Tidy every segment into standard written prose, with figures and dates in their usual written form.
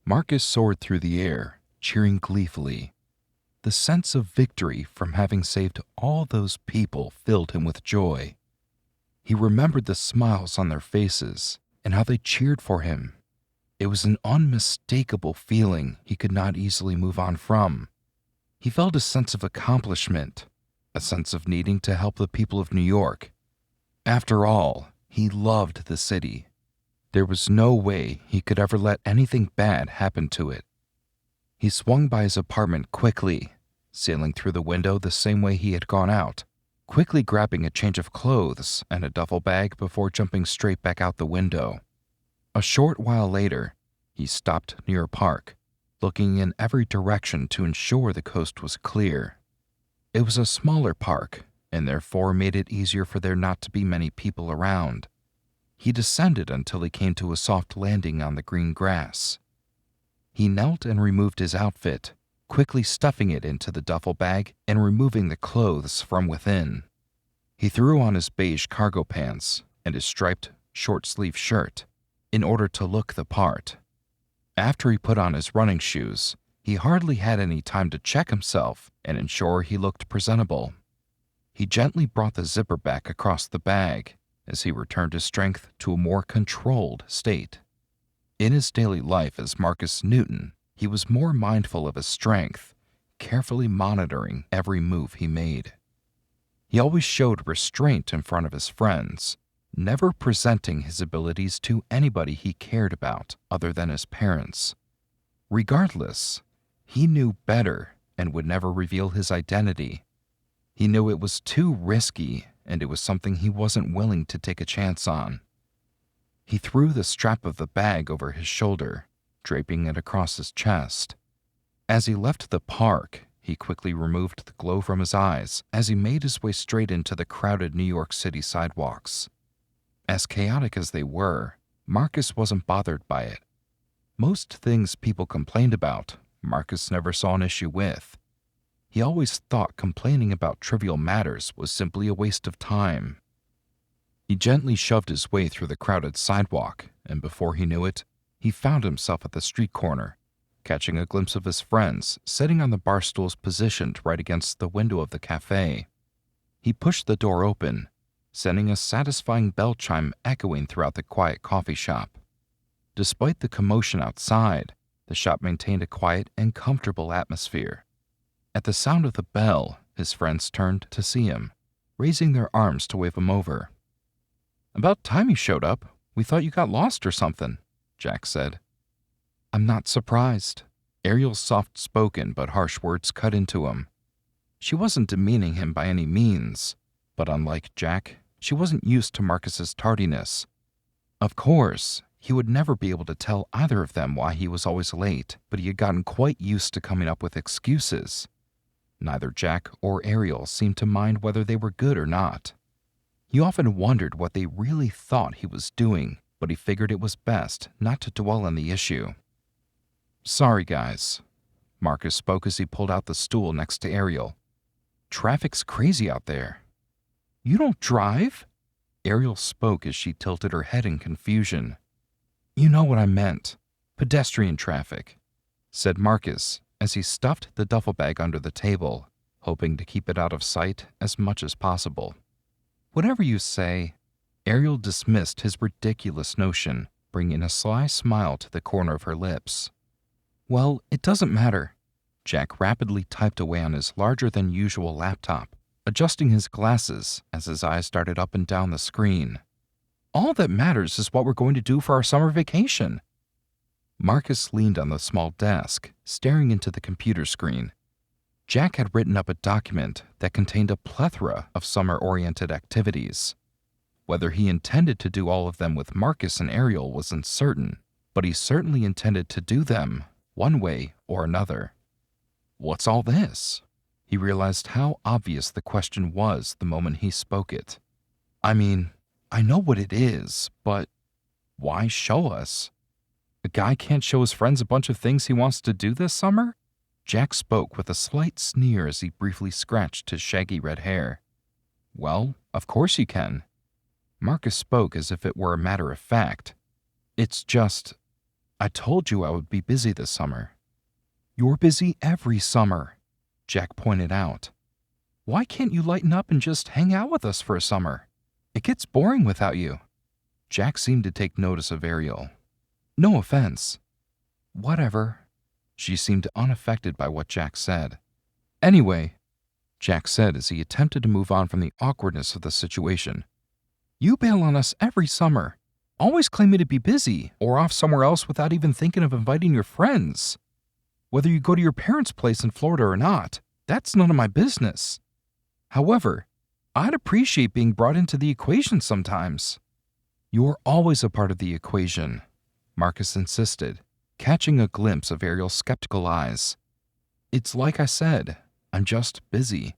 Marcus soared through the air, cheering gleefully. The sense of victory from having saved all those people filled him with joy. He remembered the smiles on their faces and how they cheered for him. It was an unmistakable feeling he could not easily move on from. He felt a sense of accomplishment, a sense of needing to help the people of New York. After all, he loved the city. There was no way he could ever let anything bad happen to it. He swung by his apartment quickly, sailing through the window the same way he had gone out, quickly grabbing a change of clothes and a duffel bag before jumping straight back out the window. A short while later, he stopped near a park, looking in every direction to ensure the coast was clear. It was a smaller park, and therefore made it easier for there not to be many people around. He descended until he came to a soft landing on the green grass. He knelt and removed his outfit, quickly stuffing it into the duffel bag and removing the clothes from within. He threw on his beige cargo pants and his striped short-sleeve shirt in order to look the part. After he put on his running shoes, he hardly had any time to check himself and ensure he looked presentable. He gently brought the zipper back across the bag as he returned his strength to a more controlled state. In his daily life as Marcus Newton, he was more mindful of his strength, carefully monitoring every move he made. He always showed restraint in front of his friends, never presenting his abilities to anybody he cared about other than his parents. Regardless, he knew better and would never reveal his identity. He knew it was too risky, and it was something he wasn't willing to take a chance on. He threw the strap of the bag over his shoulder, draping it across his chest. As he left the park, he quickly removed the glow from his eyes as he made his way straight into the crowded New York City sidewalks. As chaotic as they were, Marcus wasn't bothered by it. Most things people complained about, Marcus never saw an issue with. He always thought complaining about trivial matters was simply a waste of time. He gently shoved his way through the crowded sidewalk, and before he knew it, he found himself at the street corner, catching a glimpse of his friends sitting on the bar stools positioned right against the window of the cafe. He pushed the door open, sending a satisfying bell chime echoing throughout the quiet coffee shop. Despite the commotion outside, the shop maintained a quiet and comfortable atmosphere. At the sound of the bell, his friends turned to see him, raising their arms to wave him over. "About time you showed up. We thought you got lost or something," Jack said. "I'm not surprised." Ariel's soft-spoken but harsh words cut into him. She wasn't demeaning him by any means, but unlike Jack, she wasn't used to Marcus's tardiness. Of course, he would never be able to tell either of them why he was always late, but he had gotten quite used to coming up with excuses. Neither Jack or Ariel seemed to mind whether they were good or not. He often wondered what they really thought he was doing, but he figured it was best not to dwell on the issue. "Sorry, guys," Marcus spoke as he pulled out the stool next to Ariel. "Traffic's crazy out there." "You don't drive?" Ariel spoke as she tilted her head in confusion. "You know what I meant. Pedestrian traffic," said Marcus as he stuffed the duffel bag under the table, hoping to keep it out of sight as much as possible. "Whatever you say." Ariel dismissed his ridiculous notion, bringing a sly smile to the corner of her lips. "Well, it doesn't matter." Jack rapidly typed away on his larger-than-usual laptop, adjusting his glasses as his eyes darted up and down the screen. "All that matters is what we're going to do for our summer vacation." Marcus leaned on the small desk, staring into the computer screen. Jack had written up a document that contained a plethora of summer-oriented activities. Whether he intended to do all of them with Marcus and Ariel was uncertain, but he certainly intended to do them, one way or another. "What's all this?" He realized how obvious the question was the moment he spoke it. "I mean, I know what it is, but why show us? A guy can't show his friends a bunch of things he wants to do this summer?" Jack spoke with a slight sneer as he briefly scratched his shaggy red hair. "Well, of course you can." Marcus spoke as if it were a matter of fact. "It's just, I told you I would be busy this summer." "You're busy every summer," Jack pointed out. "Why can't you lighten up and just hang out with us for a summer? It gets boring without you." Jack seemed to take notice of Ariel. "No offense." "Whatever." She seemed unaffected by what Jack said. "Anyway," Jack said as he attempted to move on from the awkwardness of the situation, "you bail on us every summer, always claiming to be busy or off somewhere else without even thinking of inviting your friends. Whether you go to your parents' place in Florida or not, that's none of my business. However, I'd appreciate being brought into the equation sometimes." "You're always a part of the equation," Marcus insisted, catching a glimpse of Ariel's skeptical eyes. "It's like I said, I'm just busy."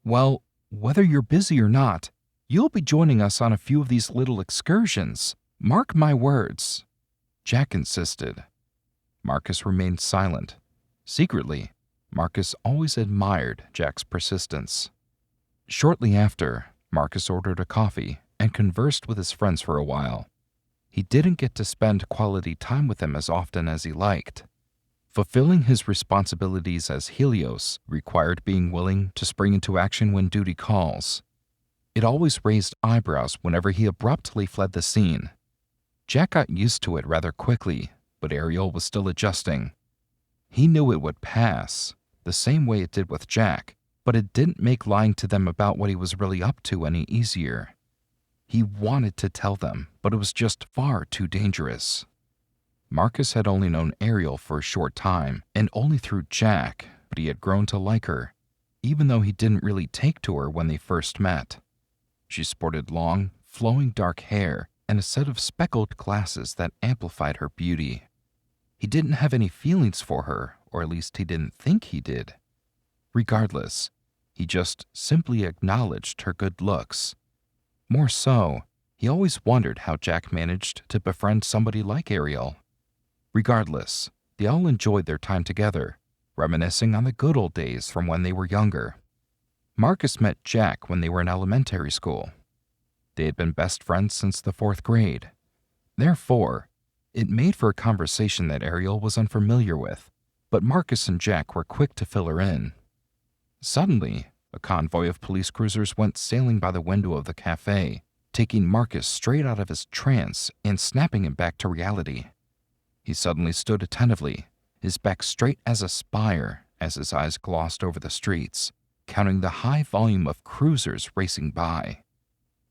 "Well, whether you're busy or not, you'll be joining us on a few of these little excursions. Mark my words," Jack insisted. Marcus remained silent. Secretly, Marcus always admired Jack's persistence. Shortly after, Marcus ordered a coffee and conversed with his friends for a while. He didn't get to spend quality time with them as often as he liked. Fulfilling his responsibilities as Helios required being willing to spring into action when duty calls. It always raised eyebrows whenever he abruptly fled the scene. Jack got used to it rather quickly, but Ariel was still adjusting. He knew it would pass, the same way it did with Jack, but it didn't make lying to them about what he was really up to any easier. He wanted to tell them, but it was just far too dangerous. Marcus had only known Ariel for a short time, and only through Jack, but he had grown to like her, even though he didn't really take to her when they first met. She sported long, flowing dark hair and a set of speckled glasses that amplified her beauty. He didn't have any feelings for her, or at least he didn't think he did. Regardless, he just simply acknowledged her good looks. More so, he always wondered how Jack managed to befriend somebody like Ariel. Regardless, they all enjoyed their time together, reminiscing on the good old days from when they were younger. Marcus met Jack when they were in elementary school. They had been best friends since the 4th grade. Therefore, it made for a conversation that Ariel was unfamiliar with, but Marcus and Jack were quick to fill her in. Suddenly, a convoy of police cruisers went sailing by the window of the cafe, taking Marcus straight out of his trance and snapping him back to reality. He suddenly stood attentively, his back straight as a spire as his eyes glossed over the streets, counting the high volume of cruisers racing by.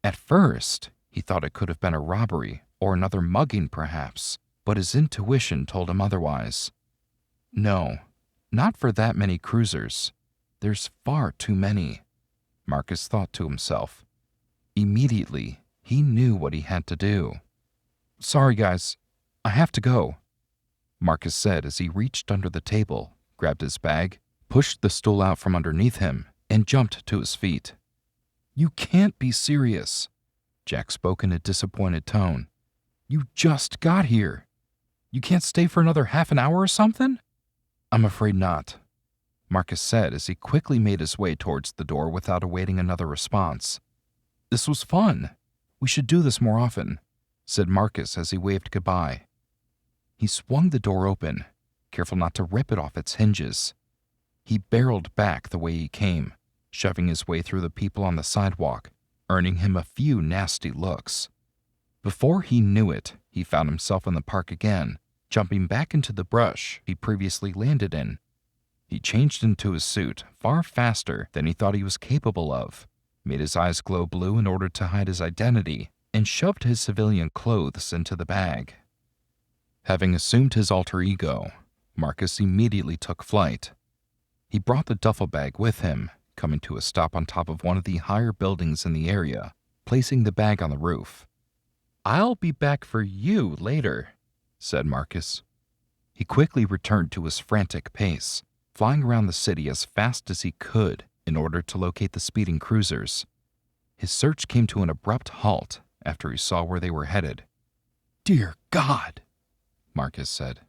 At first, he thought it could have been a robbery or another mugging perhaps, but his intuition told him otherwise. No, not for that many cruisers. There's far too many, Marcus thought to himself. Immediately, he knew what he had to do. "Sorry, guys. I have to go," Marcus said as he reached under the table, grabbed his bag, pushed the stool out from underneath him, and jumped to his feet. "You can't be serious," Jack spoke in a disappointed tone. "You just got here. You can't stay for another half an hour or something?" "I'm afraid not," Marcus said as he quickly made his way towards the door without awaiting another response. "This was fun. We should do this more often," said Marcus as he waved goodbye. He swung the door open, careful not to rip it off its hinges. He barreled back the way he came, shoving his way through the people on the sidewalk, earning him a few nasty looks. Before he knew it, he found himself in the park again, jumping back into the brush he previously landed in. He changed into his suit far faster than he thought he was capable of, made his eyes glow blue in order to hide his identity, and shoved his civilian clothes into the bag. Having assumed his alter ego, Marcus immediately took flight. He brought the duffel bag with him, coming to a stop on top of one of the higher buildings in the area, placing the bag on the roof. "I'll be back for you later," said Marcus. He quickly returned to his frantic pace, flying around the city as fast as he could in order to locate the speeding cruisers. His search came to an abrupt halt after he saw where they were headed. "Dear God," Marcus said.